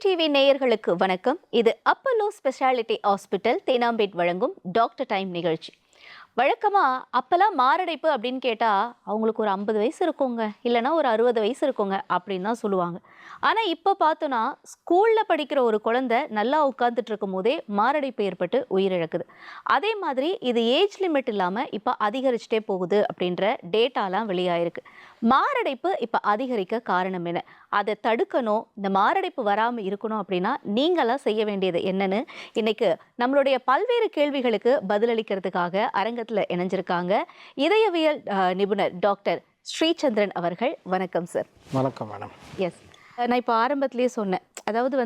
TV நேயர்களுக்கு வணக்கம். இது அப்பல்லோ ஸ்பெஷாலிட்டி ஹாஸ்பிட்டல் தேனாம்பேட் வழங்கும் டாக்டர் டைம் நிகழ்ச்சி. வழக்கமா அப்பெல்லாம் மாரடைப்பு அப்படின்னு கேட்டா அவங்களுக்கு ஒரு 50 வயசு இருக்குங்க, இல்லைன்னா ஒரு 60 வயசு இருக்குங்க அப்படின்னு தான் சொல்லுவாங்க. ஆனா இப்ப பார்த்தோன்னா ஸ்கூல்ல படிக்கிற ஒரு குழந்தை நல்லா உட்கார்ந்துட்டு இருக்கும் போதே மாரடைப்பு ஏற்பட்டு உயிரிழக்குது. அதே மாதிரி இது ஏஜ் லிமிட் இல்லாம இப்ப அதிகரிச்சுட்டே போகுது அப்படின்ற டேட்டாலாம் வெளியாயிருக்கு. மாரடைப்பு இப்ப அதிகரிக்க காரணம் என்ன? அதை தடுக்கணும், இந்த மாரடைப்பு வராம இருக்கணும் அப்படின்னா நீங்களாம் செய்ய வேண்டியது என்னன்னு இன்னைக்கு நம்மளுடைய பல்வேறு கேள்விகளுக்கு பதிலளிக்கிறதுக்காக அரங்கத்துல இணைஞ்சிருக்காங்க இதயவியல் நிபுணர் டாக்டர் ஸ்ரீசந்திரன் அவர்கள். வணக்கம் சார். வணக்கம் மேடம். எஸ், நான் இப்போ ஆரம்பத்திலேயே சொன்னேன், அதாவது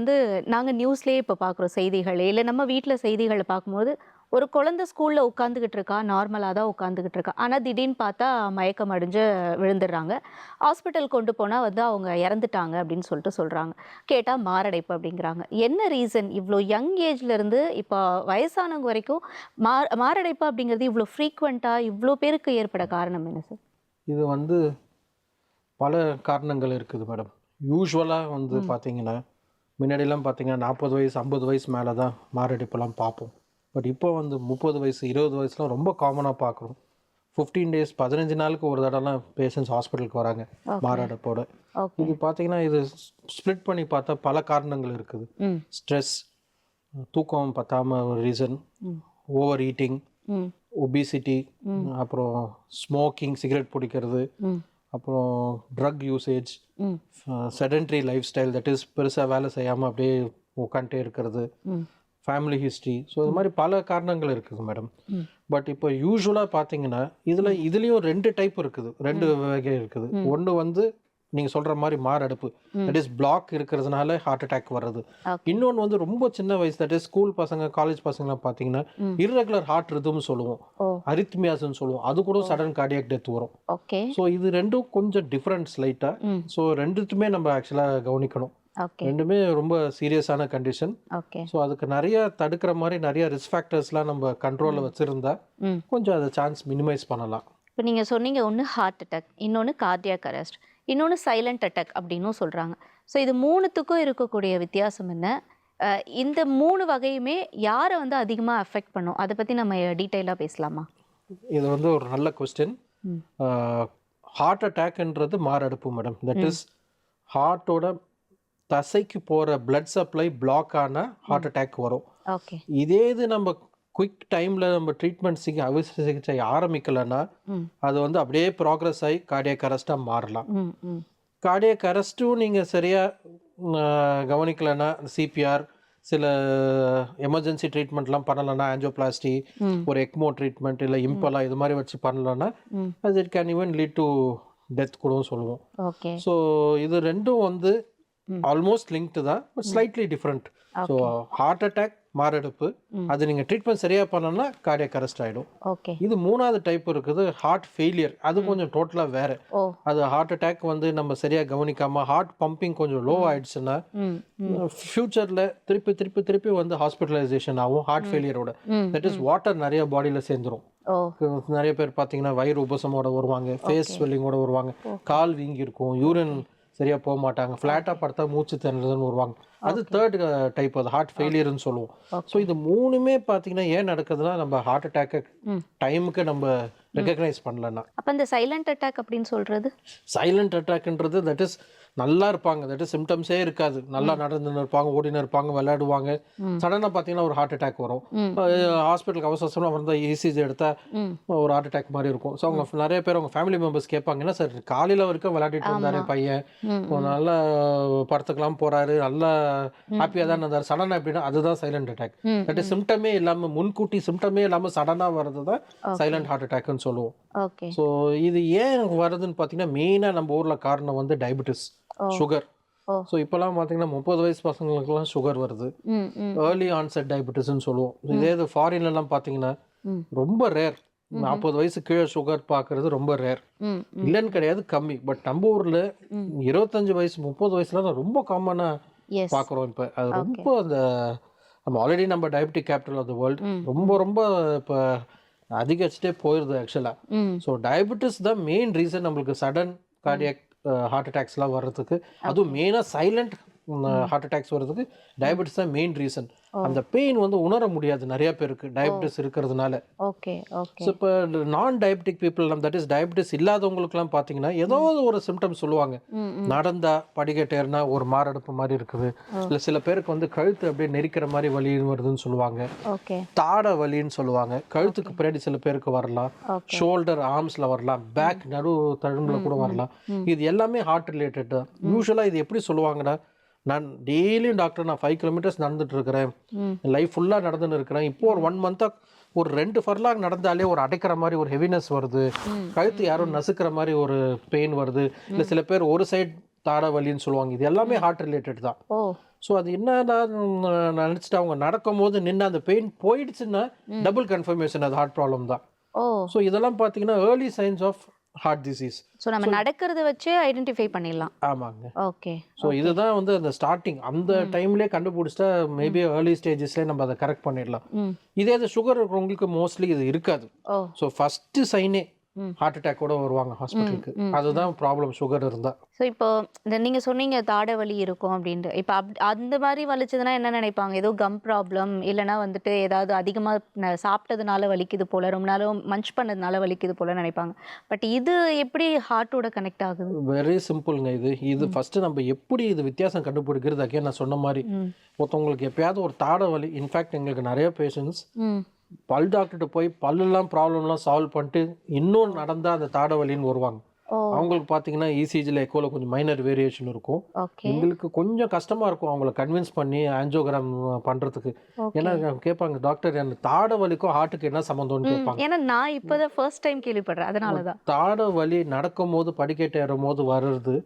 நாங்கள் நியூஸ்லேயே இப்போ பார்க்குறோம் செய்திகள், இல்லை நம்ம வீட்டில் செய்திகளை பார்க்கும்போது ஒரு குழந்தை ஸ்கூலில் உட்காந்துக்கிட்டு இருக்கா, நார்மலாக தான் உட்காந்துக்கிட்டு இருக்கா, ஆனால் திடீர்னு பார்த்தா மயக்கம் அடைஞ்சு விழுந்துடுறாங்க. ஹாஸ்பிட்டல் கொண்டு போனால் அவங்க இறந்துட்டாங்க அப்படின்னு சொல்கிறாங்க. கேட்டால் மாரடைப்பு அப்படிங்கிறாங்க. என்ன ரீசன் இவ்வளோ யங் ஏஜ்லேருந்து இப்போ வயசானவங்க வரைக்கும் மாரடைப்பு அப்படிங்கிறது இவ்வளோ ஃப்ரீக்வெண்ட்டாக இவ்வளோ பேருக்கு ஏற்பட காரணம் என்ன சார்? இது பல காரணங்கள் இருக்குது மேடம். யூஸ்வலாக பார்த்தீங்கன்னா முன்னாடிலாம் பார்த்தீங்கன்னா 40 வயசு 50 வயசு மேலே தான் மாரடைப்பெல்லாம் பார்ப்போம். பட் இப்போ 30 வயசு 20 வயசுலாம் ரொம்ப காமனாக பார்க்குறோம். 15 டேஸ் 15 நாளுக்கு ஒரு தடவைலாம் பேஷண்ட்ஸ் ஹாஸ்பிட்டலுக்கு வராங்க மாரடைப்போட. இது பார்த்தீங்கன்னா இது ஸ்ப்ளிட் பண்ணி பார்த்தா பல காரணங்கள் இருக்குது. ஸ்ட்ரெஸ், தூக்கம் பத்தாம ஒரு ரீசன், ஓவர் ஈட்டிங், ஒபிசிட்டி, அப்புறம் ஸ்மோக்கிங், சிகரெட் பிடிக்கிறது, அப்புறம் drug usage, sedentary life style, that is பெருசாக வேலை செய்யாமல் அப்படியே உட்காந்துட்டே இருக்கிறது, ஃபேமிலி ஹிஸ்ட்ரி. ஸோ இது மாதிரி பல காரணங்கள் இருக்குது மேடம். பட் இப்போ யூஸ்வலாக பார்த்தீங்கன்னா இதுலேயும் 2 டைப் இருக்குது, 2 வகை இருக்குது. ஒன்று நீங்கள் சொல்கிற மாதிரி மாரடைப்பு, தட் இஸ் பிளாக் இருக்கிறதுனால ஹார்ட் அட்டாக் வர்றது. இன்னொன்று ரொம்ப சின்ன வயசு, தட் இஸ் ஸ்கூல் பசங்க காலேஜ் பசங்களாம் பார்த்தீங்கன்னா இர்ரெகுலர் ஹார்ட் ரிதம்னு சொல்லுவோம், அரித்மியாஸ்ன்னு சொல்லுவோம், அது கூட சடன் கார்டியாக் டெத் வரும். ஸோ இது ரெண்டும் கொஞ்சம் டிஃப்ரெண்ட் ஸ்லைட்டாக. ஸோ ரெண்டுத்துமே நம்ம ஆக்சுவலாக கவனிக்கணும். ரெண்டுமே ரொம்ப சீரியஸான கண்டிஷன். ஸோ அதுக்கு நிறைய தடுக்கிற மாதிரி நிறைய ரிஸ்க் ஃபேக்டர்ஸ்லாம் நம்ம கண்ட்ரோலில் வச்சுருந்தா கொஞ்சம் அதை சான்ஸ் மினிமைஸ் பண்ணலாம். இப்போ நீங்கள் சொன்னீங்க, ஒன்று ஹார்ட் அட்டாக், இன்னொன்று கார்டியாக் அரெஸ்ட், இன்னொன்று சைலண்ட் அட்டாக் அப்படின்னும் சொல்கிறாங்க. ஸோ இது மூணுத்துக்கும் இருக்கக்கூடிய வித்தியாசம் என்ன? இந்த 3 வகையுமே யாரை அதிகமாக அஃபெக்ட் பண்ணும்? அதை பற்றி நம்ம டீட்டெயிலாக பேசலாமா? இது ஒரு நல்ல கொஸ்டின். ஹார்ட் அட்டாக்ன்றது மாரடைப்பு மேடம். தட் இஸ் ஹார்ட்டோட தசைக்கு போகிற பிளட் சப்ளை பிளாக் ஆன ஹார்ட் அட்டாக் வரும். இதே இது நம்ம குயிக் டைமில் நம்ம ட்ரீட்மெண்ட் அவசர சிகிச்சை ஆரம்பிக்கலைன்னா அது அப்படியே ப்ராக்ரஸ் ஆகி கார்டியாக் அரெஸ்ட்டாக மாறலாம். கார்டியாக் அரெஸ்ட்டும் நீங்கள் சரியாக கவனிக்கலைன்னா சிபிஆர், சில எமர்ஜென்சி ட்ரீட்மெண்ட்லாம் பண்ணலைன்னா ஆஞ்சியோபிளாஸ்டி, ஒரு எக்மோ ட்ரீட்மெண்ட், இல்லை இம்பலா இது மாதிரி வச்சு பண்ணலைன்னா அது it can even lead to death கூட சொல்லுவோம். ஸோ இது ரெண்டும் ஆல்மோஸ்ட் லிங்க்டு தான், but slightly different. So heart attack, மாரடைப்பு, அது நீங்கள் ட்ரீட்மெண்ட் சரியாக பண்ணோம்னா கார்டியாக் அரெஸ்ட் ஆகிடும். இது 3வது டைப் இருக்குது, ஹார்ட் ஃபெயிலியர். அது கொஞ்சம் டோட்டலாக வேறு. அது ஹார்ட் அட்டாக் நம்ம சரியாக கவனிக்காமல் ஹார்ட் பம்பிங் கொஞ்சம் லோ ஆயிடுச்சுன்னா ஃபியூச்சரில் திருப்பி திருப்பி திருப்பி ஹாஸ்பிட்டலைசேஷன் ஆகும் ஹார்ட் ஃபெயிலியரோட. தட் இஸ் வாட்டர் நிறைய பாடியில் சேர்ந்துடும். நிறைய பேர் பார்த்தீங்கன்னா வயிறு உபசமோட வருவாங்க, ஃபேஸ் ஸ்வெல்லிங்கோட வருவாங்க, கால் வீங்கி இருக்கும், யூரின் சரியா போக மாட்டாங்க, ஃப்ளாட்டாக படுத்தா மூச்சு திணறதுன்னு வருவாங்க. அது 3rd டைப், அது ஹார்ட் ஃபெயிலியர்னு சொல்லுவோம். ஸோ இது 3மே பார்த்தீங்கன்னா ஏன் நடக்குதுன்னா நம்ம ஹார்ட் அட்டாக்கை டைமுக்கு நம்ம ரெகக்னைஸ் பண்ணலன்னா. அப்போ இந்த சைலண்ட் அட்டாக் அப்படின்னு சொல்கிறது, சைலண்ட் அட்டாக்ன்றது தட் இஸ் நல்லா இருப்பாங்க, தட் இஸ் சிம்டம்ஸே இருக்காது, நல்லா நடந்துன்னு இருப்பாங்க, ஓடினு இருப்பாங்க, விளையாடுவாங்க, சடனாக பார்த்தீங்கன்னா ஒரு ஹார்ட் அட்டாக் வரும். ஹாஸ்பிட்டலுக்கு அவசரமாக வந்தால் இசிஜி எடுத்தால் ஒரு ஹார்ட் அட்டாக் மாதிரி இருக்கும். ஸோ அவங்க நிறைய பேர் அவங்க ஃபேமிலி மெம்பர்ஸ் கேட்பாங்க, என்ன சார் காலையில் வரைக்கும் விளையாடிட்டு இருந்தாரு பையன், நல்லா படத்துக்கெல்லாம் போறாரு, நல்லா ஹாப்பியாக தான் இருந்தார், சடனாக எப்படின்னா அதுதான் சைலண்ட் அட்டாக். தட் இஸ் சிம்டமே இல்லாமல், முன்கூட்டி சிம்டமே இல்லாமல் சடனாக வர்றது தான் சைலண்ட் ஹார்ட் அட்டாக்னு சொல்லுவோம். ஸோ இது ஏன் வருதுன்னு பார்த்தீங்கன்னா மெயினாக நம்ம ஊரில் காரணம் டயபெட்டிஸ், சுகர். ஸோ இப்போலாம் பார்த்தீங்கன்னா 30 வயசு பசங்களுக்குலாம் சுகர் வருது, ஏர்லி ஆன்செட் டயபெட்டிஸ்ன்னு சொல்லுவோம். இதே இது ஃபாரின்லாம் பார்த்தீங்கன்னா ரொம்ப ரேர், 40 வயசு கீழே சுகர் பார்க்கறது ரொம்ப ரேர். இல்லைன்னு கிடையாது, கம்மி. பட் நம்ம ஊரில் 25 வயசு 30 வயசுல ரொம்ப காமனாக பார்க்குறோம். இப்போ அது ரொம்ப நம்ம ஆல்ரெடி நம்ம diabetic capital of the world, ரொம்ப ரொம்ப இப்போ அதிகரிச்சுட்டே போயிடுது ஆக்சுவலாக. ஸோ டயபெட்டிஸ் தான் மெயின் ரீசன் நம்மளுக்கு சடன் கார்டியாக் ஹார்ட் அட்டாக்ஸ்லாம் வர்றதுக்கு. அதுவும் மெயினாக சைலண்ட் ஹார்ட் அட்டாக்ஸ் வர்றதுக்கு டயபெட்டிஸ் தான் மெயின் ரீசன். அந்த பெயின் வந்து உணர முடியாது நிறைய பேருக்கு டயபெட்டிஸ் இருக்கிறதுனால. ஓகே ஓகே ஸோ இப்போ நான் diabetic people, that is diabetes இல்லாதவங்களுக்குலாம் பார்த்தீங்கன்னா ஏதாவது ஒரு சிம்டம் சொல்லுவாங்க. நடந்தா படிக்கட்டு ஏறினா ஒரு மாரடைப்பு மாதிரி இருக்குது, இல்லை சில பேருக்கு வந்து கழுத்து அப்படியே நெரிக்கிற மாதிரி வலி வருதுன்னு சொல்லுவாங்க, ஓகே தாடை வலின்னு சொல்லுவாங்க, கழுத்துக்கு பின்னாடி சில பேருக்கு வரலாம், ஓகே ஷோல்டர் ஆர்ம்ஸில் வரலாம், பேக் நடு தழும்புல கூட வரலாம். இது எல்லாமே ஹார்ட் ரிலேட்டட் தான். யூஸ்வலாக இது எப்படி சொல்லுவாங்கன்னா, நான் டெய்லியும் டாக்டர் நான் 5 கிலோமீட்டர்ஸ் நடந்துட்டு இருக்கிறேன், லைஃப் ஃபுல்லாக நடந்துன்னு இருக்கிறேன், இப்போ ஒரு 1 மந்த்தாக ஒரு 2 ஃபர்லாங் நடந்தாலே ஒரு அடைக்கிற மாதிரி ஒரு ஹெவினஸ் வருது, கழுத்து யாரும் நசுக்கிற மாதிரி ஒரு பெயின் வருது, இல்லை சில பேர் ஒரு சைடு தாடை வலின்னு சொல்லுவாங்க. இது எல்லாமே ஹார்ட் ரிலேட்டட் தான். ஓ ஸோ அது என்னன்னா நினச்சிட்டு அவங்க நடக்கும் போது நின்று அந்த பெயின் போயிடுச்சுன்னா டபுள் கன்ஃபர்மேஷன் அது ஹார்ட் ப்ராப்ளம் தான். ஓ ஸோ இதெல்லாம் பார்த்தீங்கன்னா early signs of heart disease. So நம்ம நடக்கிறத வச்சே ஐடென்டிஃபை பண்ணிடலாம். ஆமாங்க. ஓகே ஸோ இதுதான் வந்து அந்த ஸ்டார்டிங் அந்த டைம்லேயே கண்டுபிடிச்சிட்டா மேபி ஏர்லி ஸ்டேஜஸ்லேயே நம்ம அதை கரெக்ட் பண்ணிடலாம். இதே இது சுகர் இருக்கிறவங்களுக்கு மோஸ்ட்லி இது இருக்காது. ஓ ஸோ ஃபஸ்ட்டு சைனே ஹார்ட் அட்டாக்கோட வருவாங்க ஹாஸ்பிட்டலுக்கு. அதுதான் ப்ராப்ளம் சுகர் இருந்தால். ஸோ இப்போ நீங்கள் சொன்னீங்க தாடை வலி இருக்கும் அப்படின்ட்டு. இப்போ அந்த மாதிரி வலிச்சதுன்னா என்ன நினைப்பாங்க? ஏதோ கம் ப்ராப்ளம், இல்லைனா வந்துட்டு ஏதாவது அதிகமாக சாப்பிட்டதுனால வலிக்குது போல, ரொம்ப நாளும் மஞ்ச் பண்ணதுனால வலிக்குது போல நினைப்பாங்க. பட் இது எப்படி ஹார்ட்டோட கனெக்ட் ஆகுது? வெரி சிம்பிள்ங்க. இது ஃபஸ்ட்டு நம்ம எப்படி இது வித்தியாசம் கண்டுபிடிக்கிறது, அக்கே நான் சொன்ன மாதிரி ஒருத்தவங்களுக்கு எப்பயாவது ஒரு தாடை வலி, இன்ஃபேக்ட் எங்களுக்கு நிறைய பேஷண்ட்ஸ் பல் டாக்டர்கிட்ட போய் பல்லுலாம் ப்ராப்ளம்லாம் சால்வ் பண்ணிட்டு இன்னும் நடந்தால் அந்த தாடை வலின்னு வருவாங்க. அவங்களுக்கு பார்த்தீங்கன்னா இசிஜியில் எக்கோவில் கொஞ்சம் மைனர் வேரியேஷன் இருக்கும். எங்களுக்கு கொஞ்சம் கஷ்டமாக இருக்கும் அவங்கள கன்வின்ஸ் பண்ணி ஆஞ்சியோகிராம் பண்ணுறதுக்கு. ஏன்னா கேட்பாங்க, டாக்டர் எனக்கு தாடை வலிக்கும் ஹார்ட்டுக்கு என்ன சம்மந்தம்னு கேட்பாங்க. ஏன்னா நான் இப்போ தான் ஃபர்ஸ்ட் டைம் கேள்விப்படுறேன், அதனால தான். தாடை வலி நடக்கும் போது படிக்கட்டு ஏறும் போது வர்றது,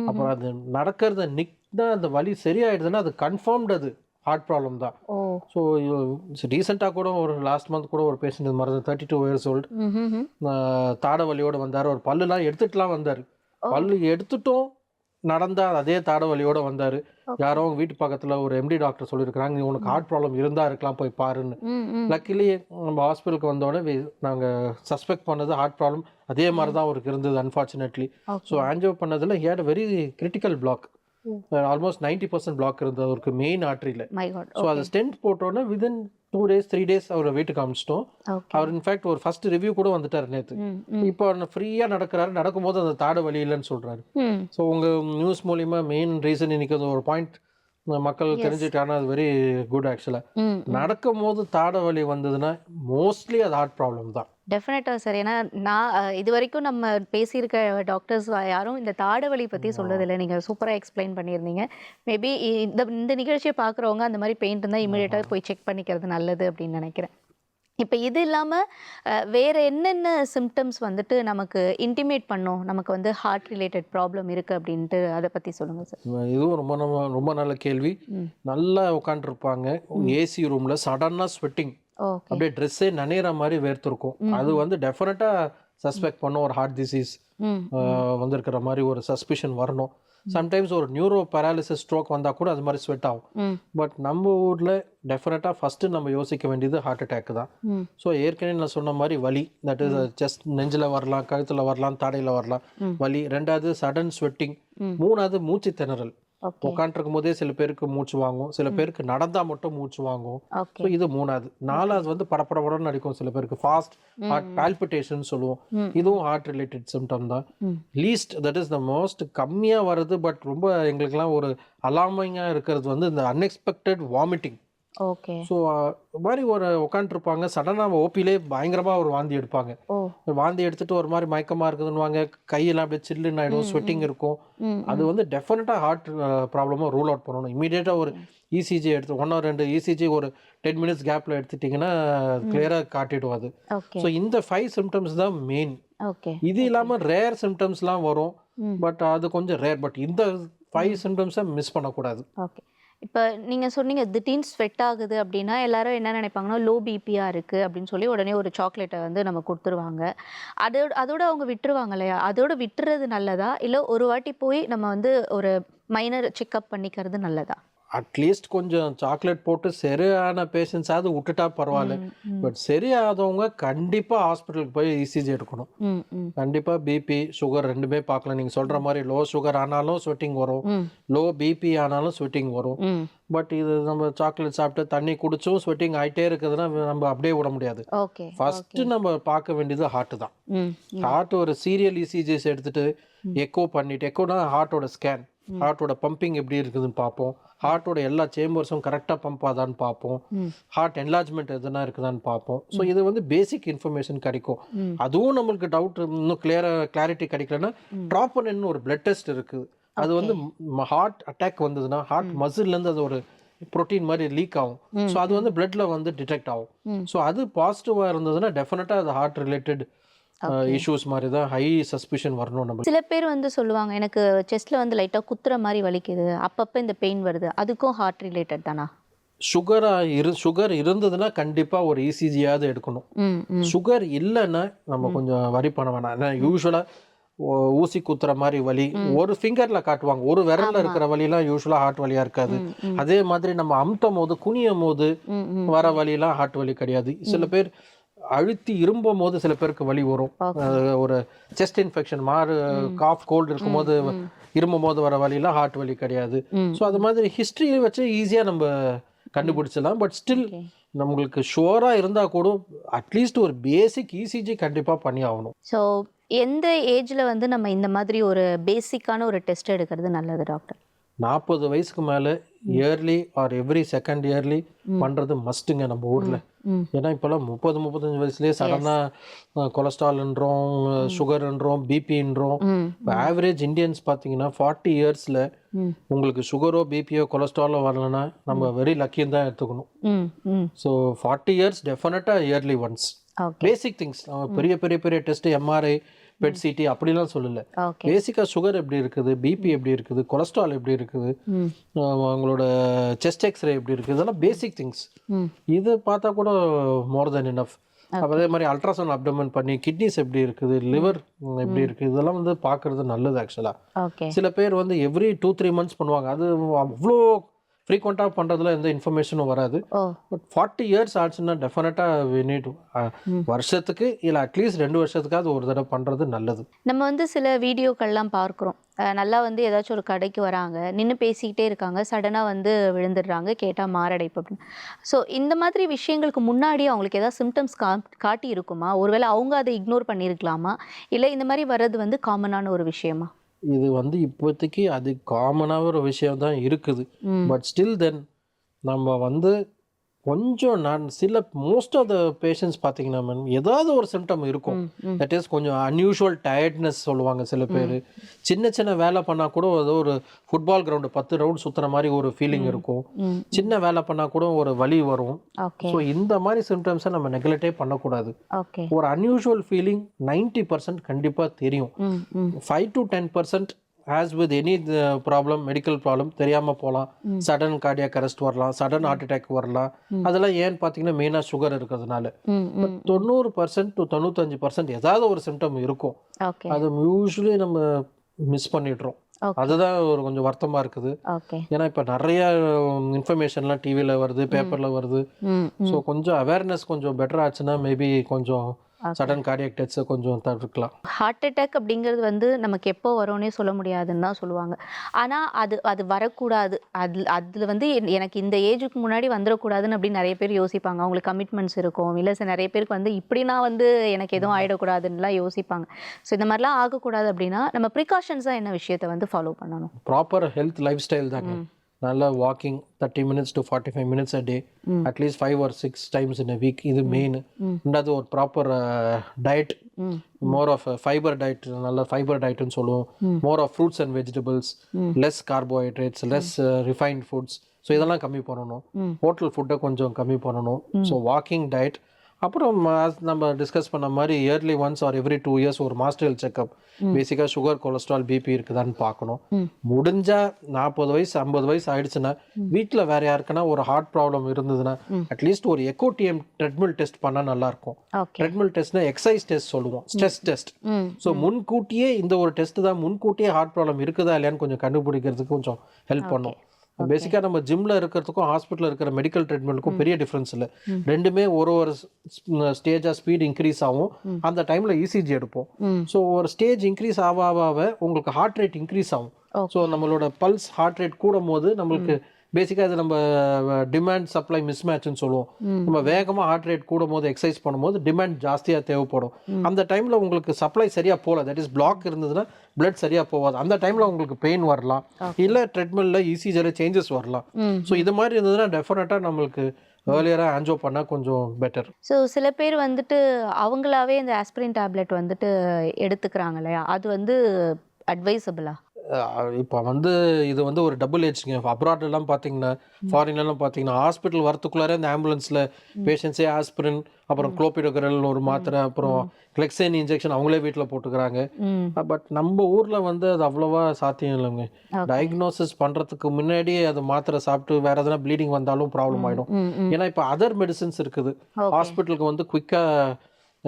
அப்புறம் அது நடக்கிறத நிற்னா அந்த வலி சரியாயிடுதுன்னா அது கன்ஃபார்ம்டு அது ஹார்ட் ப்ராப்ளம் தான். ஸோ ரீசெண்டாக கூட ஒரு லாஸ்ட் மந்த் கூட ஒரு பேஷண்ட் மாதிரி 32 years old தாடை வலியோடு வந்தார். ஒரு பல்லுலாம் எடுத்துட்டுலாம் வந்தார். பல்லு எடுத்துட்டும் நடந்தால் அதே தாடை வலியோடு வந்தார். யாரோ அவங்க வீட்டு பக்கத்தில் ஒரு எம்டி டாக்டர் சொல்லியிருக்கிறாங்க, உனக்கு ஹார்ட் ப்ராப்ளம் இருந்தால் இருக்கலாம் போய் பாருன்னு. லக்கிலி நம்ம ஹாஸ்பிட்டலுக்கு வந்தோடனே நாங்கள் சஸ்பெக்ட் பண்ணது ஹார்ட் ப்ராப்ளம் அதே மாதிரி தான் அவருக்கு இருந்தது அன்ஃபார்ச்சுனேட்லி. ஸோ ஆன்ஜியோ பண்ணதில் he had very critical block, almost 90% block இருந்தது அவருக்கு மெயின் ஆர்டரியில். ஸோ அதை ஸ்டென்ட் போட்டோன்னே வித்தின் 2 days 3 days அவரை வீட்டுக்கு அமிச்சிட்டோம். அவர் இன்ஃபேக்ட் ஒரு ஃபர்ஸ்ட் ரிவ்யூ கூட வந்துட்டார் நேற்று. இப்போ அவர் ஃப்ரீயாக நடக்கிறாரு, நடக்கும்போது அந்த தாடை வலி இல்லைன்னு சொல்கிறாரு. ஸோ உங்கள் நியூஸ் மூலிமா மெயின் ரீசன் இன்னைக்கு அது ஒரு பாயிண்ட் மக்கள் தெரிஞ்சுட்டாங்கன்னா அது வெரி குட். ஆக்சுவலாக நடக்கும் போது தாடை வலி வந்ததுன்னா மோஸ்ட்லி அது ஹார்ட் ப்ராப்ளம் தான். டெஃபினட்டாக சார். ஏன்னா நான் இது வரைக்கும் நம்ம பேசியிருக்க டாக்டர்ஸ் யாரும் இந்த தாடை வலி பற்றி சொல்கிறதில்ல. நீங்கள் சூப்பராக எக்ஸ்பிளைன் பண்ணியிருந்தீங்க. மேபி இந்த நிகழ்ச்சியை பார்க்குறவங்க அந்த மாதிரி பெயின் இருந்தால் இமீடியட்டாக போய் செக் பண்ணிக்கிறது நல்லது அப்படின்னு நினைக்கிறேன். இப்போ இது இல்லாமல் வேறு என்னென்ன சிம்டம்ஸ் வந்துட்டு நமக்கு இன்டிமேட் பண்ணோம் நமக்கு வந்து ஹார்ட் ரிலேட்டட் ப்ராப்ளம் இருக்குது அப்படின்ட்டு அதை பற்றி சொல்லுங்கள் சார். இதுவும் ரொம்ப நல்ல கேள்வி. நல்லா உட்காந்துருப்பாங்க ஏசி ரூமில், சடனாக ஸ்வெட்டிங், அப்படியே ட்ரெஸ்ஸே நனைகிற மாதிரி வேர்த்திருக்கும். அது வந்து டெஃபினட்டாக சஸ்பெக்ட் பண்ணோம் ஒரு ஹார்ட் டிசீஸ் வந்திருக்கிற மாதிரி ஒரு சஸ்பிஷன் வரணும். சம்டைம்ஸ் ஒரு நியூரோ பேராலிசிஸ் ஸ்ட்ரோக் வந்தால் கூட அது மாதிரி ஸ்வெட் ஆகும். பட் நம்ம ஊரில் டெஃபினட்டாக ஃபஸ்ட்டு நம்ம யோசிக்க வேண்டியது ஹார்ட் அட்டாக் தான். ஸோ ஏற்கனவே நான் சொன்ன மாதிரி வலி, தட் இஸ் ஜஸ்ட் நெஞ்சில் வரலாம், கழுத்தில் வரலாம், தாடையில் வரலாம் வலி. ரெண்டாவது சடன் ஸ்வெட்டிங். மூணாவது மூச்சு திணறல். உட்காந்துருக்கும் போதே சில பேருக்கு மூச்சு வாங்கும், சில பேருக்கு நடந்தா மட்டும் மூச்சு வாங்கும். ஸோ இது மூணாவது. நாலாவது வந்து படப்படப்படன்னு அடிக்கும் சில பேருக்கு, ஃபாஸ்ட் ஹார்ட் பால்பிட்டேஷன் சொல்லுவோம். இதுவும் ஹார்ட் ரிலேட்டட் சிம்டம் தான். Least that is the most கம்மியாக வருது, பட் ரொம்ப எங்களுக்குலாம் ஒரு அலார்மிங்காக இருக்கிறது வந்து இந்த அன்எக்ஸ்பெக்டட் வாமிட்டிங். ஓகே. ஸோ மாதிரி ஒரு உட்காந்துருப்பாங்க, சடனாக ஓபிலே பயங்கரமாக ஒரு வாந்தி எடுப்பாங்க. வாந்தி எடுத்துட்டு ஒரு மாதிரி மயக்கமாக இருக்குதுன்னுவாங்க, கையெல்லாம் அப்படியே சில்லுன்னு ஆகிடும், ஸ்வெட்டிங் இருக்கும். அது வந்து டெஃபினட்டாக ஹார்ட் ப்ராப்ளமாக ரூல் அவுட் பண்ணணும். இமீடியட்டாக ஒரு இசிஜி எடுத்து 1 or 2 இசிஜி ஒரு 10 minutes கேப்பில் எடுத்துட்டிங்கன்னா கிளியராக காட்டிடும் அது. ஸோ இந்த 5 சிம்டம்ஸ் தான் மெயின். இது இல்லாமல் ரேர் சிம்டம்ஸ்லாம் வரும், பட் அது கொஞ்சம் ரேர். பட் இந்த 5 சிம்டம்ஸை மிஸ் பண்ணக்கூடாது. ஓகே. இப்போ நீங்கள் சொன்னீங்க திடீர்னு ஸ்வெட் ஆகுது அப்படின்னா எல்லாரும் என்ன நினைப்பாங்கன்னா லோ பிபியாக இருக்குது அப்படின்னு சொல்லி உடனே ஒரு சாக்லேட்டை வந்து நம்ம கொடுத்துருவாங்க. அதோட அவங்க விட்டுருவாங்க இல்லையா? அதோட விட்டுறது நல்லதா, இல்லை ஒரு வாட்டி போய் நம்ம வந்து ஒரு மைனர் செக்அப் பண்ணிக்கிறது நல்லதா? அட்லீஸ்ட் கொஞ்சம் சாக்லேட் போட்டு சரியான பேஷண்ட்ஸாவது விட்டுட்டா பரவாயில்ல. பட் சரியாதவங்க கண்டிப்பாக ஹாஸ்பிட்டலுக்கு போய் இசிஜி எடுக்கணும். ம் ம் கண்டிப்பாக பிபி சுகர் ரெண்டுமே பார்க்கலாம். நீங்கள் சொல்கிற மாதிரி லோ சுகர் ஆனாலும் ஸ்வெட்டிங் வரும், லோ பிபி ஆனாலும் ஸ்வெட்டிங் வரும். ம் பட் இது நம்ம சாக்லேட் சாப்பிட்டு தண்ணி குடிச்சும் ஸ்வெட்டிங் ஆகிட்டே இருக்குதுன்னா நம்ம அப்படியே விட முடியாது. ஓகே ஃபஸ்ட்டு நம்ம பார்க்க வேண்டியது ஹார்ட்டு தான். ம் ஹார்ட் ஒரு சீரியல் இசிஜிஸ் எடுத்துட்டு எக்கோ பண்ணிட்டு, எக்கோனா ஹார்ட்டோட ஸ்கேன், ஹார்ட்டோட பம்பிங் எப்படி இருக்குதுன்னு பார்ப்போம், ஹார்ட்டோட எல்லா சேம்பர்ஸும் கரெக்டாக பம்ப் ஆதான்னு பார்ப்போம், ஹார்ட் என்லார்ஜ்மெண்ட் எதுனா இருக்குதான்னு பார்ப்போம். ஸோ இது வந்து பேசிக் இன்ஃபர்மேஷன் கிடைக்கும். அதுவும் நம்மளுக்கு டவுட் இன்னும் கிளாரிட்டி கிடைக்கலன்னா ட்ராப்போனின்னு ஒரு பிளட் டெஸ்ட் இருக்குது. அது வந்து ஹார்ட் அட்டாக் வந்ததுன்னா ஹார்ட் மசில்லேருந்து அது ஒரு ப்ரோட்டீன் மாதிரி லீக் ஆகும். ஸோ அது வந்து பிளட்ல வந்து டிடெக்ட் ஆகும். ஸோ அது பாசிட்டிவாக இருந்ததுன்னா டெஃபினட்டாக அது ஹார்ட் ரிலேட்டட் இஷ்யூஸ் மாதிரி தான் ஹை சஸ்பிஷன் வரணும் நம்ம. சில பேர் வந்து சொல்லுவாங்க எனக்கு செஸ்ட்ல வந்து லைட்டா குத்துற மாதிரி வலிக்குது, அப்பப்போ இந்த பெயின் வருது, அதுக்கும் ஹார்ட் ரிலேட்டட் தானா? சுகர் இருந்ததுன்னா கண்டிப்பாக ஒரு இசிஜியாவது எடுக்கணும். ம் ம் சுகர் இல்லைன்னா நம்ம கொஞ்சம் வரி பண்ண வேணாம். ஏன்னா யூஸ்வலாக ஊசி குத்துற மாதிரி வலி ஒரு ஃபிங்கர்ல காட்டுவாங்க, ஒரு விரல்ல இருக்கிற வலிலாம் யூஸ்வலாக ஹார்ட் வலியா இருக்காது. அதே மாதிரி நம்ம அமுத்தும் போது குனியும் போது வர வலிலாம் ஹார்ட் வலி கிடையாது. சில பேர் அழுத்தி இரும்பும் போது சில பேருக்கு வலி வரும். ஒரு செஸ்ட் இன்ஃபெக்ஷன் காஃப் கோல்டு இருக்கும் போது இருமும் போது வர வலிலாம் ஹார்ட் வலி கிடையாது. ஸோ அது மாதிரி ஹிஸ்ட்ரியை வச்சு ஈஸியாக நம்ம கண்டுபிடிச்சிடலாம். பட் ஸ்டில் நம்மளுக்கு ஷுவராக இருந்தால் கூட அட்லீஸ்ட் ஒரு பேசிக் இசிஜி கண்டிப்பாக பண்ணி ஆகணும். ஸோ எந்த ஏஜில் வந்து நம்ம இந்த மாதிரி ஒரு பேசிக்கான ஒரு டெஸ்ட் எடுக்கிறது நல்லது டாக்டர்? 40 வயசுக்கு மேலே yearly or every second yearly பண்ணுறது மஸ்ட்டுங்க நம்ம ஊரில். ஏன்னா இப்போல்லாம் 30-35 வயசுலேயே சடனாக கொலஸ்ட்ரால்ன்றோம், சுகர்ன்றோம், பிபின்றோம். இப்போ ஆவரேஜ் இந்தியன்ஸ் பார்த்தீங்கன்னா 40 இயர்ஸில் உங்களுக்கு சுகரோ பிபியோ கொலஸ்ட்ராலோ வரலன்னா நம்ம வெரி லக்கின்னு தான் எடுத்துக்கணும். ஸோ 40 இயர்ஸ் டெஃபினட்டாக இயர்லி ஒன்ஸ் பேசிக் திங்ஸ். பெரிய பெரிய பெரிய டெஸ்ட் எம்ஆர்ஐ பெட் சிடி அப்படிலாம் சொல்லல. பேசிக்காக சுகர் எப்படி இருக்குது, பிபி எப்படி இருக்குது, கொலஸ்ட்ரால் எப்படி இருக்குது, அவங்களோட செஸ்ட் எக்ஸ்ரே எப்படி இருக்குது, இதெல்லாம் பேசிக் திங்ஸ். இது பார்த்தா கூட மோர் தென் இனஃப். அதே மாதிரி அல்ட்ராசவுண்ட் அப்டமன் பண்ணி கிட்னிஸ் எப்படி இருக்குது, லிவர் எப்படி இருக்குது, இதெல்லாம் வந்து பார்க்கறது நல்லது ஆக்சுவலாக. சில பேர் வந்து எவ்ரி 2-3 மந்த்ஸ் பண்ணுவாங்க. அது அவ்வளோ ஃப்ரீக்வெண்ட்டாக பண்ணுறதுல எந்த இன்ஃபர்மேஷனும் வராது. பட் 40 இயர்ஸ் ஆச்சுன்னா டெஃபினட்டாக வி நீட் வருஷத்துக்கு இல்லை அட்லீஸ்ட் 2 வருஷத்துக்காவது ஒரு தடவை பண்ணுறது நல்லது. நம்ம வந்து சில வீடியோக்கள்லாம் பார்க்குறோம், நல்லா வந்து ஏதாச்சும் ஒரு கடைக்கு வராங்க, நின்று பேசிக்கிட்டே இருக்காங்க, சடனாக வந்து விழுந்துடுறாங்க, கேட்டால் மாரடைப்பு அப்படின்னு. ஸோ இந்த மாதிரி விஷயங்களுக்கு முன்னாடி அவங்களுக்கு ஏதாவது சிம்டம்ஸ் காட்டி இருக்குமா? ஒருவேளை அவங்க அதை இக்னோர் பண்ணியிருக்கலாமா, இல்லை இந்த மாதிரி வர்றது வந்து காமனான ஒரு விஷயமா? இது வந்து இப்போதைக்கு அது காமனாக ஒரு விஷயம் தான் இருக்குது. பட் ஸ்டில் தென் நம்ம வந்து கொஞ்சம் மோஸ்ட் ஆஃப் த பேஷண்ட்ஸ் பார்த்தீங்கன்னா மேம் ஏதாவது ஒரு சிம்டம் இருக்கும். தட் இஸ் கொஞ்சம் அன்யூஷுவல் டயர்ட்னஸ் சொல்லுவாங்க சில பேர். சின்ன சின்ன வேலை பண்ணால் கூட ஏதோ ஒரு ஃபுட்பால் கிரவுண்டு 10 ரவுண்ட் சுற்றுற மாதிரி ஒரு ஃபீலிங் இருக்கும். சின்ன வேலை பண்ணால் கூட ஒரு வலி வரும். ஸோ இந்த மாதிரி சிம்டம்ஸை நம்ம நெக்லெக்டே பண்ணக்கூடாது. ஒரு அன்யூஷுவல் ஃபீலிங் 90% கண்டிப்பாக தெரியும். 5 to 10% as with any problem, medical problem தெரியாமல் போகலாம். சடன் கார்டியாக் அரெஸ்ட் வரலாம், சடன் ஹார்ட் அட்டாக் வரலாம். அதெல்லாம் ஏன்னு பார்த்தீங்கன்னா மெயினாக சுகர் இருக்கிறதுனால. 90% to 95% ஏதாவது ஒரு சிம்டம் இருக்கும். அது யூஸ்வலி நம்ம மிஸ் பண்ணிடுறோம். அதுதான் ஒரு கொஞ்சம் வருத்தமாக இருக்குது. ஏன்னா இப்போ நிறைய இன்ஃபர்மேஷன்லாம் டிவியில் வருது, பேப்பரில் வருது. ஸோ கொஞ்சம் அவேர்னஸ் கொஞ்சம் பெட்டர் ஆச்சுன்னா மேபி கொஞ்சம் சடன் கார்டியாக் டெத்ஸை கொஞ்சம் தவிர்க்கலாம். ஹார்ட் அட்டாக் அப்படிங்கிறது வந்து நமக்கு எப்போ வரும்னே சொல்ல முடியாதுன்னு தான் சொல்லுவாங்க. ஆனால் அது வரக்கூடாது, அதில் வந்து எனக்கு இந்த ஏஜுக்கு முன்னாடி வந்துடக்கூடாதுன்னு அப்படின்னு நிறைய பேர் யோசிப்பாங்க. அவங்களுக்கு கமிட்மெண்ட்ஸ் இருக்கும், இல்லை நிறைய பேருக்கு வந்து இப்படின்னா வந்து எனக்கு எதுவும் ஆகிடக்கூடாதுன்னுலாம் யோசிப்பாங்க. ஸோ இந்த மாதிரிலாம் ஆகக்கூடாது அப்படின்னா நம்ம ப்ரிகாஷன்ஸாக என்ன விஷயத்தை வந்து ஃபாலோ பண்ணணும்? ப்ராப்பர் ஹெல்த் லைஃப் ஸ்டைல் தாங்க. நல்லா walking 30 minutes to 45 minutes a day, at least 5 or 6 times in a week. இது மெயின். ரெண்டாவது ஒரு proper diet, more of fibre diet, நல்ல ஃபைபர் டயட்னு சொல்லுவோம். மோர் of fruits and vegetables, less carbohydrates, less refined foods. So இதெல்லாம் கம்மி பண்ணணும். ஹோட்டல் ஃபுட்டை கொஞ்சம் கம்மி பண்ணணும். So walking diet. அப்புறம் நம்ம டிஸ்கஸ் பண்ண மாதிரி yearly once or every 2 years ஒரு மாஸ்டர் செக்அப். பேசிக்காக சுகர், கொலஸ்ட்ரால், பிபி இருக்குதான்னு பார்க்கணும். முடிஞ்சால் 40 வயசு 50 வயசு ஆயிடுச்சுன்னா வீட்டில் வேற யாருக்குன்னா ஒரு ஹார்ட் ப்ராப்ளம் இருந்ததுன்னா அட்லீஸ்ட் ஒரு எக்கோடிஎம் ட்ரெட்மில் டெஸ்ட் பண்ணால் நல்லாயிருக்கும். ட்ரெட்மில் டெஸ்ட்னா எக்ஸசைஸ் டெஸ்ட் சொல்லுவோம், ஸ்ட்ரெஸ் டெஸ்ட். ஸோ முன்கூட்டியே இந்த ஒரு டெஸ்ட் தான் முன்கூட்டியே ஹார்ட் ப்ராப்ளம் இருக்குதா இல்லையான்னு கொஞ்சம் கண்டுபிடிக்கிறதுக்கு கொஞ்சம் ஹெல்ப் பண்ணும். பேசிக்காக நம்ம ஜிம்ல இருக்கிறதுக்கும் ஹாஸ்பிட்டலில் இருக்கிற மெடிக்கல் ட்ரீட்மெண்ட்டுக்கும் பெரிய டிஃப்ரென்ஸ் இல்லை. ரெண்டுமே ஒரு ஒரு ஸ்டேஜாக ஸ்பீட் இன்க்ரீஸ் ஆகும். அந்த டைமில் இசிஜி எடுப்போம். ஸோ ஒரு ஸ்டேஜ் இன்க்ரீஸ் ஆக உங்களுக்கு ஹார்ட் ரேட் இன்க்ரீஸ் ஆகும். ஸோ நம்மளோட பல்ஸ் ஹார்ட் ரேட் கூடும் போது நம்மளுக்கு பேசிக்காக இது நம்ம டிமாண்ட் சப்ளை மிஸ்மேட்ச்னு சொல்லுவோம். நம்ம வேகமாக ஹார்ட் ரேட் கூடும் போது எக்ஸசைஸ் பண்ணும்போது டிமாண்ட் ஜாஸ்தியாக தேவைப்படும். அந்த டைமில் உங்களுக்கு சப்ளை சரியாக போகல, தட் இஸ் பிளாக் இருந்ததுன்னா பிளட் சரியாக போகாது. அந்த டைமில் உங்களுக்கு பெயின் வரலாம், இல்லை ட்ரெட்மில்ல இசிஜியில் சேஞ்சஸ் வரலாம். ஸோ இது மாதிரி இருந்ததுன்னா டெஃபினட்டாக நம்மளுக்கு ஏர்லியராக ஆன்ஜோ பண்ணால் கொஞ்சம் பெட்டர். ஸோ சில பேர் வந்துட்டு அவங்களாவே இந்த ஆஸ்பிரின் டேப்லெட் வந்துட்டு எடுத்துக்கிறாங்க இல்லையா, அது வந்து அட்வைசபிளா? இப்போ இது ஒரு டபுள் ஏஜ்ங்க. அப்ராட்லாம் பார்த்தீங்கன்னா, ஃபாரின்லாம் பார்த்தீங்கன்னா, ஹாஸ்பிட்டல் வரத்துக்குள்ளாரே இந்த ஆம்புலன்ஸில் பேஷண்ட்ஸே ஆஸ்பிரின், அப்புறம் குளோபிடோகிரல் ஒரு மாத்திரை, அப்புறம் கிளெக்சைன் இன்ஜெக்ஷன் அவங்களே வீட்டில் போட்டுக்கிறாங்க. பட் நம்ம ஊரில் அது அவ்வளோவா சாத்தியம் இல்லைங்க. டயக்னோசிஸ் பண்ணுறதுக்கு முன்னாடியே அது மாத்திரை சாப்பிட்டு வேறு எதனா ப்ளீடிங் வந்தாலும் ப்ராப்ளம் ஆகிடும். ஏன்னா இப்போ அதர் மெடிசின்ஸ் இருக்குது. ஹாஸ்பிட்டலுக்கு குயிக்காக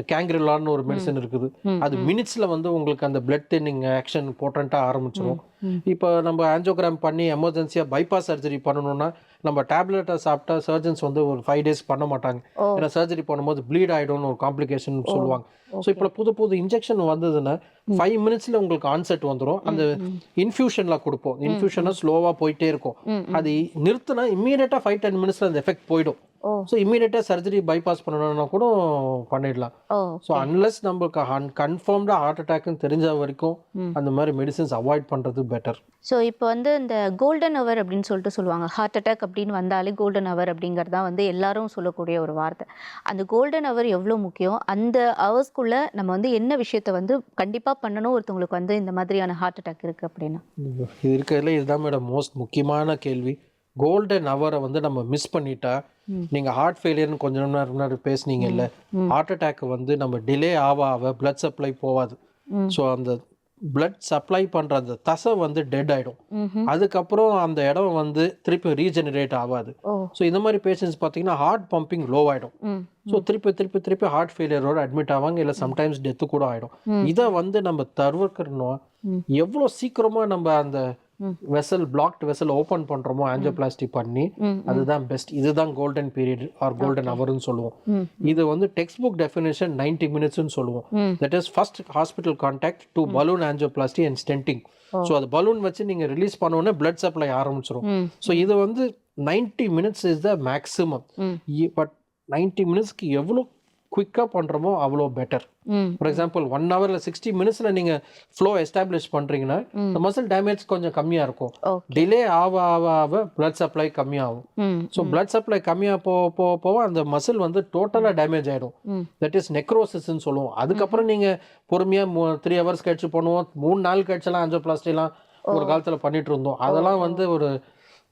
கேங்க்ரிலான்னு ஒரு மெடிசன் இருக்குது. அது மினிட்ஸில் உங்களுக்கு அந்த பிளட் தின்னிங் ஆக்ஷன் போட்டண்ட்டாக ஆரம்பிச்சிடும். இப்போ நம்ம ஆன்ஜியோகிராம் பண்ணி எமர்ஜென்சியாக பைபாஸ் சர்ஜரி பண்ணணும்னா நம்ம டேப்லெட்டை சாப்பிட்டா சர்ஜன்ஸ் ஒரு 5 days பண்ண மாட்டாங்க. ஏன்னா சர்ஜரி பண்ணும்போது ப்ளீட் ஆகிடும்னு ஒரு காம்ப்ளிகேஷன் சொல்லுவாங்க. ஸோ இப்போ புது இன்ஜெக்ஷன் வந்ததுன்னா 5 minutes உங்களுக்கு ஆன்செட் வந்துடும். அந்த இன்ஃபியூஷனில் கொடுப்போம். இன்ஃபியூஷனாக ஸ்லோவாக போயிட்டே இருக்கும். அது நிறுத்தினா இம்மீடியட்டாக 5-10 minutes அந்த எஃபெக்ட் போயிடும். ஸோ இம்மீடியட்டாக சர்ஜரி பைபாஸ் பண்ணணும்னா கூட பண்ணிடலாம். ஸோ அன்லெஸ் நம்மளுக்கு கன்ஃபார்ம்டாக ஹார்ட் அட்டாக்னு தெரிஞ்ச வரைக்கும் அந்த மாதிரி மெடிசின்ஸ் அவாய்ட் பண்ணுறது பெட்டர். ஸோ இப்போ இந்த கோல்டன் ஹவர் அப்படின்னு சொல்லுவாங்க. ஹார்ட் அட்டாக் அப்படின்னு வந்தாலே கோல்டன் ஹவர் அப்படிங்கிறது தான் எல்லாரும் சொல்லக்கூடிய ஒரு வார்த்தை. அந்த கோல்டன் ஹவர் எவ்வளோ முக்கியம், அந்த ஹவர்ஸ்க்குள்ளே நம்ம என்ன விஷயத்தை கண்டிப்பாக பண்ணணும் ஒருத்தவங்களுக்கு இந்த மாதிரியான ஹார்ட் அட்டாக் இருக்குது அப்படின்னா? இது இருக்கிறதுல இதுதான் மேடம் மோஸ்ட் முக்கியமான கேள்வி. கோல்டன் ஹவரை நம்ம மிஸ் பண்ணிட்டா, நீங்கள் ஹார்ட் ஃபெயிலியர்னு கொஞ்சம் நேரம் பேசுனீங்கல்ல, ஹார்ட் அட்டாக் நம்ம டிலே ஆக பிளட் சப்ளை போகாது. ஸோ அந்த பிளட் சப்ளை பண்ணுற அந்த தசை டெட் ஆகிடும். அதுக்கப்புறம் அந்த இடம் திருப்பி ரீஜெனரேட் ஆகாது. ஸோ இந்த மாதிரி பேஷண்ட்ஸ் பார்த்தீங்கன்னா ஹார்ட் பம்பிங் லோ ஆகிடும். ஸோ திருப்பி ஹார்ட் ஃபெயிலியரோட அட்மிட் ஆவாங்க, இல்லை சம்டைம்ஸ் டெத்து கூட ஆகிடும். இதை நம்ம தவிர்க்கணும். எவ்வளோ சீக்கிரமாக நம்ம அந்த பிளாக்ட் வெசல் ஓபன் பண்றோமோ ஆஞ்சியோபிளாஸ்டி பண்ணி, அதுதான் பெஸ்ட். இதுதான் கோல்டன் பீரியட் ஆர் கோல்டன் ஹவர்னு சொல்லுவோம். இது டெக்ஸ்ட் புக் டெஃபினேஷன் 90 minutes சொல்லுவோம். That is first hospital contact to balloon angioplasty and ஸ்டென்டிங். So அது பலூன் வச்சு நீங்க ரிலீஸ் பண்ணோன்னே பிளட் சப்ளை ஆரம்பிச்சிடும். ஸோ இது 90 minutes is the maximum. But 90 minutesக்கு எவ்வளோ குயிக்காக பண்ணுறோமோ அவ்வளோ பெட்டர். ஃபார் எக்ஸாம்பிள் 1 hour 60 minutesல நீங்கள் ஃப்ளோ எஸ்டாப்ளிஷ் பண்ணுறீங்கன்னா இந்த மசில் டேமேஜ் கொஞ்சம் கம்மியாக இருக்கும். டிலே ஆக பிளட் சப்ளை கம்மியாகும். ஸோ பிளட் சப்ளை கம்மியாக போக அந்த மசில் டோட்டலாக டேமேஜ் ஆகிடும். தட் இஸ் நெக்ரோசிஸ்ன்னு சொல்லுவோம். அதுக்கப்புறம் நீங்கள் பொறுமையாக 3 hours கழிச்சு பண்ணுவோம். 3 நாள் கழிச்செல்லாம் ஆஞ்சியோபிளாஸ்டிலாம் ஒரு காலத்தில் பண்ணிட்டு இருந்தோம். அதெல்லாம்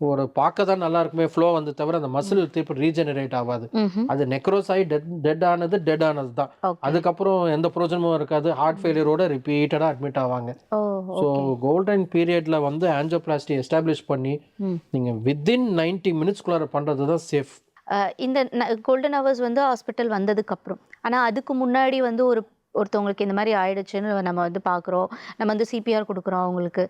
ஒரு பார்க்க தான் நல்லா இருக்குமே ஃப்ளோ தவிர அந்த மசில் திருப்பி ரீஜெனரேட் ஆகாது. அது நெக்ரோஸ் ஆகி டெட் ஆனது தான். அதுக்கப்புறம் எந்த பிரோஜனமும் இருக்காது. ஹார்ட் ஃபெயிலியரோட ரிப்பீட்டடாக அட்மிட் ஆவாங்க. ஸோ கோல்டன் பீரியட்ல ஆஞ்சியோபிளாஸ்டி எஸ்டாப்ளிஷ் பண்ணி நீங்க வித்தின் 90 minutesக்குள்ளார பண்றது தான் சேஃப். இந்த கோல்டன் ஹவர்ஸ் ஹாஸ்பிட்டல் வந்ததுக்கு அப்புறம், ஆனால் அதுக்கு முன்னாடி ஒருத்தவங்களுக்கு இந்த மாதிரி ஆயிடுச்சுன்னு நம்ம பார்க்குறோம். நம்ம சிபிஆர் கொடுக்குறோம் அவங்களுக்கு.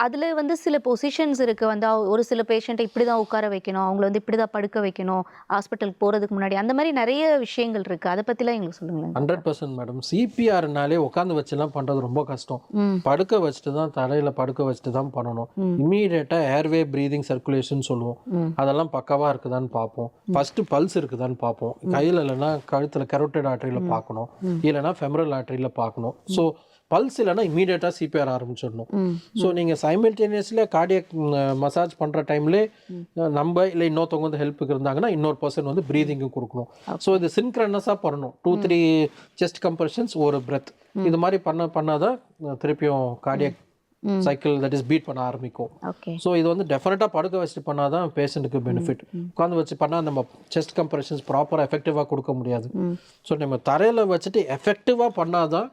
அதில் சில பொசிஷன்ஸ் இருக்குது. ஒரு சில பேஷண்ட்டை இப்படி தான் உட்கார வைக்கணும், அவங்கள இப்படி தான் படுக்க வைக்கணும் ஹாஸ்பிட்டலுக்கு போகிறதுக்கு முன்னாடி. அந்த மாதிரி நிறைய விஷயங்கள் இருக்குது. அதை பற்றிலாம் எங்களுக்கு சொல்லுங்களேன். 100% மேடம். சிபிஆர்னாலே உட்காந்து வச்சுலாம் பண்ணுறது ரொம்ப கஷ்டம். படுக்க வச்சுட்டு தான், தலையில் படுக்க வச்சுட்டு தான் பண்ணணும். இம்மீடியட்டாக ஏர்வே ப்ரீதிங் சர்க்குலேஷன் சொல்லுவோம். அதெல்லாம் பக்காவாக இருக்குதான்னு பார்ப்போம். ஃபஸ்ட்டு பல்ஸ் இருக்குதான்னு பார்ப்போம். கையில் இல்லைன்னா கழுத்தில் கரோட்டிட் ஆர்டரியில் பார்க்கணும், இல்லைன்னா ஃபெமரல் ஆர்டரியில் பார்க்கணும். ஸோ பல்ஸ் இல்லைன்னா இமீடியட்டாக சிபிஆர் ஆரம்பிச்சிடணும். ஸோ நீங்கள் சைமல்டேனியஸ்ல கார்டியக் மசாஜ் பண்ணுற டைம்லே நம்ம இல்லை இன்னொருத்தவங்க ஹெல்ப்புக்கு இருந்தாங்கன்னா இன்னொரு பர்சன் ப்ரீதிங்கும் கொடுக்கணும். ஸோ இது சின்க்ரனஸாக பண்ணணும். 2-3 செஸ்ட் கம்ப்ரெஷன்ஸ், ஒரு பிரெத், இது மாதிரி பண்ணாதான் திருப்பியும் cardiac cycle that is beat பண்ண ஆரம்பிக்கும். ஸோ இது டெஃபினட்டாக படுக்க வச்சுட்டு பண்ணாதான் பேஷண்ட்டுக்கு பெனிஃபிட். உட்காந்து வச்சு பண்ணால் நம்ம செஸ்ட் கம்ப்ரெஷன்ஸ் ப்ராப்பராக எஃபெக்டிவாக கொடுக்க முடியாது. ஸோ நம்ம தரையில் வச்சுட்டு எஃபெக்டிவாக பண்ணாதான்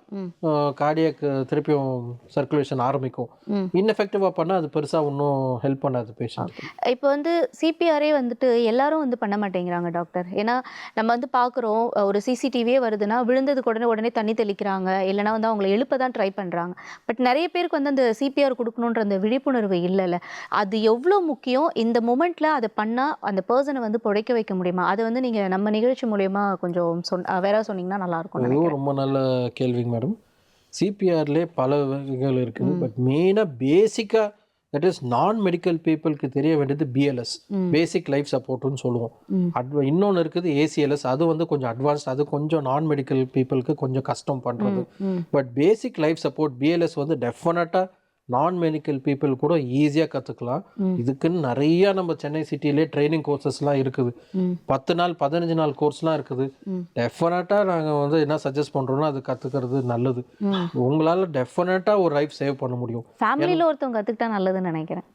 கார்டியக் திருப்பியும் சர்க்குலேஷன் ஆரம்பிக்கும். இன்எஃபெக்டிவாக பண்ணால் அது பெருசாக ஒன்றும் ஹெல்ப் பண்ணாது பேஷண்ட். இப்போ சிபிஆரே எல்லாரும் பண்ண மாட்டேங்கிறாங்க டாக்டர். ஏன்னா நம்ம பார்க்குறோம், ஒரு சிசிடிவியே வருதுன்னா விழுந்ததுக்கு உடனே தண்ணி தெளிக்கிறாங்க, இல்லைனா அவங்களை எழுப்ப தான் ட்ரை பண்ணுறாங்க. பட் நிறைய பேருக்கு அந்த சிபிஆர் கொடுக்கணுன்ற அந்த விழிப்புணர்வு இல்லைல்ல, அது எவ்வளோ முக்கியம்? இந்த மொமெண்ட்டில் அதை பண்ணால் அந்த பர்சனை வந்து பிழைக்க வைக்க முடியுமா? அதை வந்து நீங்கள் நம்ம நிகழ்ச்சி மூலயமா கொஞ்சம் வேற சொன்னீங்கன்னா நல்லாயிருக்கும் இதுவும் நினைக்கிறேன். ரொம்ப நல்ல கேள்விங்க மேடம். சிபிஆர்லே பல வகைகள் இருக்குது. பட் மெயினாக பேசிக்காக தட் இஸ் நான் மெடிக்கல் பீப்புளுக்கு தெரிய வேண்டியது பிஎல்எஸ், பேசிக் லைஃப் சப்போர்ட்டுன்னு சொல்லுவோம். இன்னொன்று இருக்குது ஏசிஎல்எஸ், அது வந்து கொஞ்சம் அட்வான்ஸ்ட், அது கொஞ்சம் நான் மெடிக்கல் பீப்புளுக்கு கொஞ்சம் கஷ்டம் பண்ணுறது. But basic life support BLS வந்து டெஃபினட்டாக நான் மெடிக்கல் பீப்புள் கூட ஈஸியாக கற்றுக்கலாம். இதுக்குன்னு நிறையா நம்ம சென்னை சிட்டிலே ட்ரைனிங் கோர்சஸ்லாம் இருக்குது. 10 நாள் 15 நாள் கோர்ஸ்லாம் இருக்குது. டெஃபினட்டாக நாங்கள் வந்து என்ன சஜஸ்ட் பண்ணுறோன்னா அது கற்றுக்கிறது நல்லது. உங்களால் டெஃபினட்டாக ஒரு லைஃப் சேவ் பண்ண முடியும். ஃபேமிலியில் ஒருத்தவங்க கற்றுக்கிட்டா நல்லதுன்னு நினைக்கிறேன்.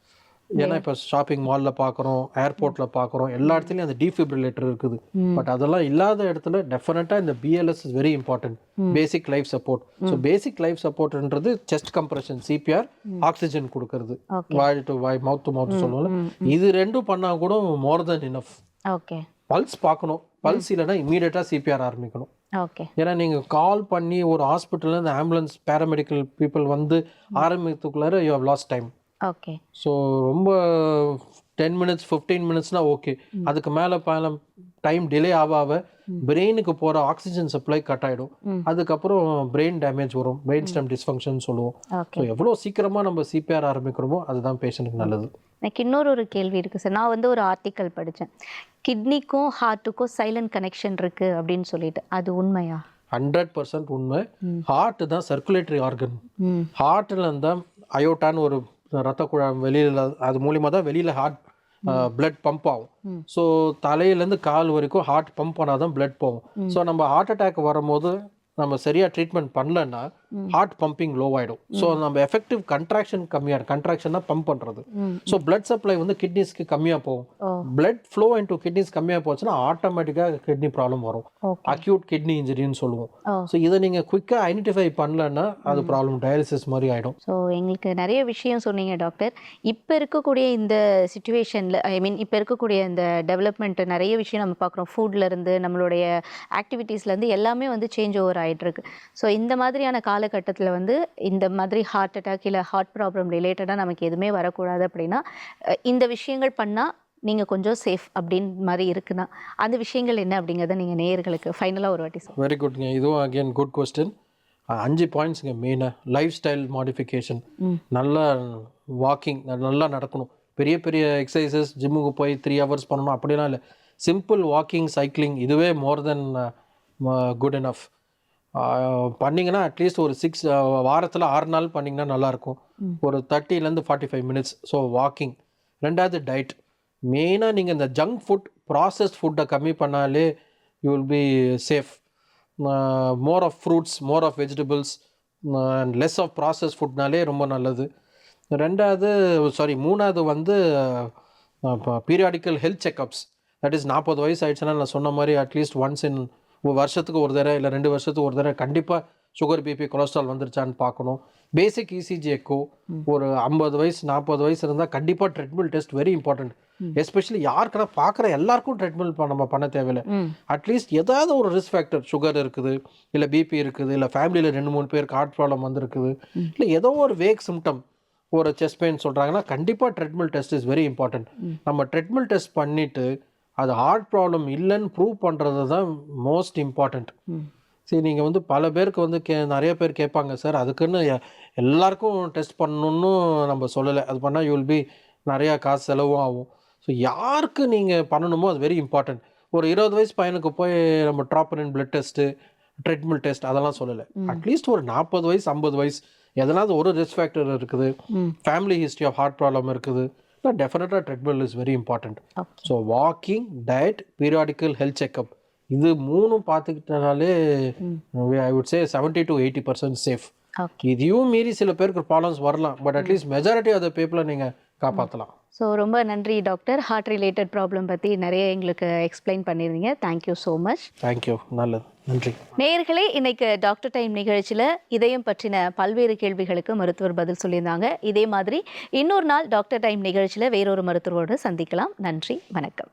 ஏன்னா இப்போ ஷாப்பிங் மாலில் பார்க்குறோம், ஏர்போர்ட்டில் பார்க்குறோம், எல்லா இடத்துலையும் அந்த டிஃபிப்ரிலேட்டர் இருக்குது. பட் அதெல்லாம் இல்லாத இடத்துல டெஃபினட்டாக இந்த BLS is very important, basic life support. So basic life சப்போர்ட்ன்றது செஸ்ட் கம்ப்ரெஷன், சிபிஆர், ஆக்சிஜன் கொடுக்கறது, வாய் டு வாய், மவுத் டு மவுத் சொல்லுவோம்ல, இது ரெண்டும் பண்ணால் கூட மோர் தென் இனஃப். ஓகே. பல்ஸ் பார்க்கணும், பல்ஸ் இல்லைன்னா இமீடியட்டாக சிபிஆர் ஆரம்பிக்கணும். ஓகே. ஏன்னா நீங்கள் கால் பண்ணி ஒரு ஹாஸ்பிட்டலில் இந்த ஆம்புலன்ஸ் பேராமெடிக்கல் பீப்புள் வந்து ஆரம்பிக்கிறதுக்குள்ளார you have lost time. Okay. So ரொம்ப 10 மினிட்ஸ் 15 மினிட்ஸ்னால் ஓகே. அதுக்கு மேலே டைம் டிலே ஆக பிரெயினுக்கு போகிற ஆக்சிஜன் சப்ளை கட் ஆகிடும். அதுக்கப்புறம் பிரெயின் டேமேஜ் வரும், பிரெயின் ஸ்டெம் டிஸ்ஃபங்க்ஷன் சொல்லுவோம். ஸோ எவ்வளோ சீக்கிரமாக நம்ம சிபிஆர் ஆரம்பிக்கிறோமோ அதுதான் பேஷண்ட்டுக்கு நல்லது. எனக்கு இன்னொரு கேள்வி இருக்குது சார். நான் வந்து ஒரு ஆர்டிக்கல் படித்தேன், கிட்னிக்கும் ஹார்ட்டுக்கும் சைலண்ட் கனெக்ஷன் இருக்குது அப்படின்னு சொல்லிட்டு. அது உண்மையா? 100% உண்மை. ஹார்ட் தான் சர்க்குலேட்டரி ஆர்கன். ஹார்ட்டில் இருந்தால் அயோட்டான்னு ஒரு ரத்த குழாய் வெளியில், அது மூலிமா தான் வெளியில் ஹார்ட் பிளட் பம்ப் ஆகும். ஸோ தலையிலேருந்து கால் வரைக்கும் ஹார்ட் பம்ப் பண்ணால் தான் பிளட் போகும். ஸோ நம்ம ஹார்ட் அட்டாக் வரும்போது நம்ம சரியாக ட்ரீட்மெண்ட் பண்ணலன்னா ஹார்ட் பம்பிங் லோ ஆகிடும். ஸோ நம்ம எஃபெக்டிவ் கண்ட்ராக்ஷன் கம்மியாக இருக்கும். கண்ட்ராக்ஷன் தான் பம்ப் பண்ணுறது. ஸோ பிளட் சப்ளை வந்து கிட்னிஸ்க்கு கம்மியாக போகும். பிளட் ஃப்ளோ இன்டு கிட்னிஸ் கம்மியாக போச்சுன்னா ஆட்டோமேட்டிக்காக கிட்னி ப்ராப்ளம் வரும். அக்யூட் கிட்னி இன்ஜுரின்னு சொல்லுவோம். ஸோ இதை நீங்கள் குயிக்காக ஐடென்டிஃபை பண்ணலன்னா அது ப்ராப்ளம் டயாலிசிஸ் மாதிரி ஆகிடும். ஸோ எங்களுக்கு நிறைய விஷயம் சொன்னீங்க டாக்டர். இப்போ இருக்கக்கூடிய இந்த சுச்சுவேஷனில், ஐ மீன் இப்போ இருக்கக்கூடிய இந்த டெவலப்மெண்ட், நிறைய விஷயம் நம்ம பார்க்குறோம். ஃபுட்லேருந்து நம்மளுடைய ஆக்டிவிட்டீஸ்லேருந்து எல்லாமே வந்து சேஞ்ச் ஓவர் ஆகிட்டுருக்கு. ஸோ இந்த மாதிரியான காலகட்டத்தில் வந்து இந்த மாதிரி ஹார்ட் அட்டாக் இல்லை ஹார்ட் ப்ராப்ளம் ரிலேட்டடாக நமக்கு எதுவுமே வரக்கூடாது அப்படின்னா இந்த விஷயங்கள் பண்ணால் நீங்கள் கொஞ்சம் சேஃப் அப்படின்னு மாதிரி இருக்குன்னா அந்த விஷயங்கள் என்ன அப்படிங்கிறத நீங்கள் நேயர்களுக்கு ஃபைனலாக ஒரு வாட்டி சொல்லுங்கள். வெரி குட்ங்க. இதுவும் அகெயின் குட் கொஸ்டின். 5 பாயிண்ட்ஸுங்க மெயினாக. லைஃப் ஸ்டைல் மாடிஃபிகேஷன், நல்லா வாக்கிங், நல்லா நடக்கணும். பெரிய பெரிய எக்ஸசைசஸ் ஜிம்முக்கு போய் 3 ஹவர்ஸ் பண்ணணும் அப்படிலாம் இல்லை. சிம்பிள் வாக்கிங், சைக்கிளிங், இதுவே மோர் தென் குட் எனஃப். பண்ணிங்கன்னா அட்லீஸ்ட் ஒரு 6 வாரத்தில் 6 நாள் பண்ணிங்கன்னா நல்லாயிருக்கும். ஒரு 30லேருந்து 45 மினிட்ஸ். So walking. 2வது டயட். மெயினாக நீங்கள் இந்த ஜங்க் ஃபுட், ப்ராசஸ்ட் ஃபுட்டை கம்மி பண்ணாலே you will be safe. More of fruits, more of vegetables and less of process ஃபுட்னாலே ரொம்ப நல்லது. 3வது வந்து periodical health checkups. That is 40 வயசு ஆயிடுச்சுன்னா நான் சொன்ன மாதிரி அட்லீஸ்ட் ஒன்ஸ் இன் வருஷத்துக்கு ஒரு தடவை இல்லை 2 வருஷத்துக்கு ஒரு தடவை கண்டிப்பாக சுகர், பிபி, கொலஸ்ட்ரால் வந்துருச்சான்னு பார்க்கணும். பேசிக் இசிஜி எக்கோ. ஒரு 50 வயசு 40 வயசு இருந்தால் கண்டிப்பாக treadmill test very important. Especially யாருக்குன்னா பார்க்குற எல்லாருக்கும் ட்ரெட்மில் நம்ம பண்ண தேவையில்லை. அட்லீஸ்ட் ஏதாவது ஒரு ரிஸ்க் ஃபேக்டர், சுகர் இருக்குது, இல்லை பிபி இருக்குது, இல்லை ஃபேமிலியில் 2-3 பேருக்கு ஹார்ட் ப்ராப்ளம் வந்துருக்குது, இல்லை ஏதோ ஒரு வேக் சிம்டம், ஒரு செஸ்ட் பெயின் சொல்கிறாங்கன்னா கண்டிப்பாக treadmill test is very important. நம்ம ட்ரெட்மில் டெஸ்ட் பண்ணிவிட்டு அது ஹார்ட் ப்ராப்ளம் இல்லைன்னு ப்ரூவ் பண்ணுறது தான் மோஸ்ட் இம்பார்ட்டண்ட். சரி, நீங்கள் வந்து பல பேருக்கு வந்து நிறைய பேர் கேட்பாங்க, சார் அதுக்குன்னு எல்லாருக்கும் டெஸ்ட் பண்ணணுன்னு நம்ம சொல்லலை. அது பண்ணால் யூ வில் பி நிறையா காசு செலவும் ஆகும். ஸோ யாருக்கு நீங்கள் பண்ணணுமோ அது வெரி இம்பார்ட்டன்ட். ஒரு 20 வயசு பையனுக்கு போய் நம்ம ட்ராப்பரின் பிளட் டெஸ்ட்டு, ட்ரெட்மில் டெஸ்ட் அதெல்லாம் சொல்லலை. அட்லீஸ்ட் ஒரு 40 வயசு 50 வயசு எதனாவது ஒரு ரிஸ்க் ஃபேக்டர் இருக்குது, family history of heart problem இருக்குது, டெஃபினட்டாக treadmill is very important. So walking, diet, periodical health checkup, இது 3 பார்த்துக்கிட்டனாலே I would say 70 to 80% safe. இதையும் மீறி சில பேருக்கு ப்ராப்ளம்ஸ் வரலாம், but at least majority of the பீப்புளை நீங்கள் காப்பாற்றலாம். ஸோ ரொம்ப நன்றி டாக்டர். ஹார்ட் ரிலேட்டட் ப்ராப்ளம் பற்றி நிறைய எங்களுக்கு எக்ஸ்பிளைன் பண்ணியிருந்தீங்க. Thank you so much. தேங்க்யூ. நல்லது, நன்றி. நேயர்களே, இன்னைக்கு டாக்டர் டைம் நிகழ்ச்சியில் இதயம் பற்றின பல்வேறு கேள்விகளுக்கு மருத்துவர் பதில் சொல்லியிருந்தாங்க. இதே மாதிரி இன்னொரு நாள் டாக்டர் டைம் நிகழ்ச்சியில் வேறொரு மருத்துவரோடு சந்திக்கலாம். நன்றி, வணக்கம்.